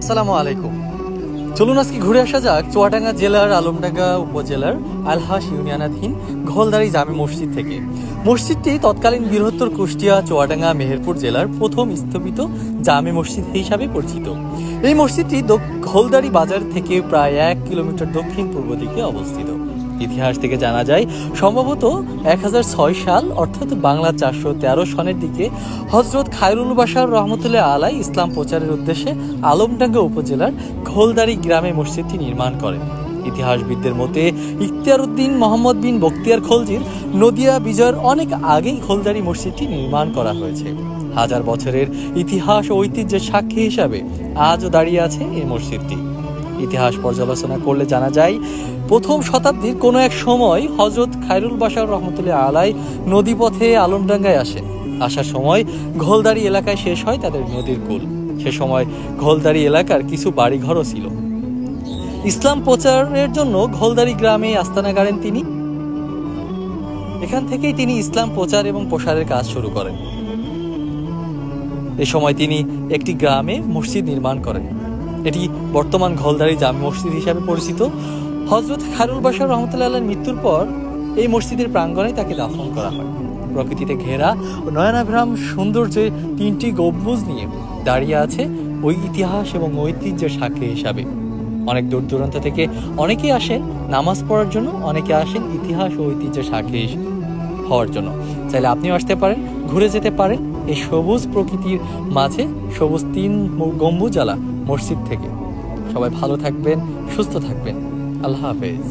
আসসালামু আলাইকুম। চলুন আজকে ঘুরে আসা যাক চুয়াডাঙ্গা জেলার আলমডাঙ্গা উপজেলার আলহাস ইউনিয়নাধীন ঘোলদারি জামে মসজিদ থেকে। মসজিদটি তৎকালীন বৃহত্তর কুষ্টিয়া, চুয়াডাঙ্গা, মেহেরপুর জেলার প্রথম স্থাপিত জামে মসজিদ হিসাবে পরিচিত। এই মসজিদটি ঘোলদারি বাজার থেকে প্রায় 1 কিলোমিটার দক্ষিণ পূর্ব দিকে অবস্থিত। ইতিহাস থেকে জানা যায়, সম্ভবত 1006 সাল অর্থাৎ বাংলা 413 সনের দিকে হযরত খায়রুল বাশার রহমতুল্লাহ আলাই ইসলাম প্রচারের উদ্দেশ্যে আলমডাঙ্গা উপজেলার ঘোলদারি গ্রামে মসজিদটি নির্মাণ করেন। ইতিহাসবিদদের মতে ইখতিয়ার উদ্দিন মোহাম্মদ বিন বখতিয়ার খলজির নদিয়া বিজয়ের অনেক আগেই ঘোলদারি মসজিদটি নির্মাণ করা হয়েছে। হাজার বছরের ইতিহাস ও ঐতিহ্যের সাক্ষী হিসাবে আজও দাঁড়িয়ে আছে এই মসজিদটি। ইতিহাস পর্যালোচনা করলে জানা যায়, প্রথম শতাব্দীর কোনো এক সময় হযরত খায়রুল বাশার রহমতুল্লাহ আলাই নদীপথে আলমডাঙ্গায় আসেন। আসার সময় ঘোলদারি এলাকায় শেষ হয় তাদের নদীর কুল। সে সময় ঘোলদারি এলাকার কিছু বাড়িঘরও ছিল। ইসলাম প্রচারের জন্য ঘোলদারি গ্রামে আস্তানা গাড়েন তিনি। এখান থেকেই তিনি ইসলাম প্রচার এবং প্রসারের কাজ শুরু করেন। এ সময় তিনি একটি গ্রামে মসজিদ নির্মাণ করেন। এটি বর্তমান ঘোলদারি জামে মসজিদ হিসাবে পরিচিত। হযরত খায়রুল বাশার রহমতুল্লাহ আলাইহির মৃত্যুর পর এই মসজিদের প্রাঙ্গণে তাকে দাফন করা হয়। প্রকৃতিতে ঘেরা ও নয়নাভিরাম সৌন্দর্যে 3টি গম্বুজ নিয়ে দাঁড়িয়ে আছে ওই ইতিহাস এবং ঐতিহ্যের সাক্ষী হিসাবে। অনেক দূর দূরান্ত থেকে অনেকেই আসেন নামাজ পড়ার জন্য, অনেকে আসেন ইতিহাস ও ঐতিহ্যের সাক্ষী হওয়ার জন্য। চাইলে আপনিও আসতে পারেন, ঘুরে যেতে পারেন এই সবুজ প্রকৃতির মাঝে সবুজ 3 গম্বুজালা মসজিদ থেকে। সবাই ভালো থাকবেন, সুস্থ থাকবেন। আল্লাহ হাফেজ।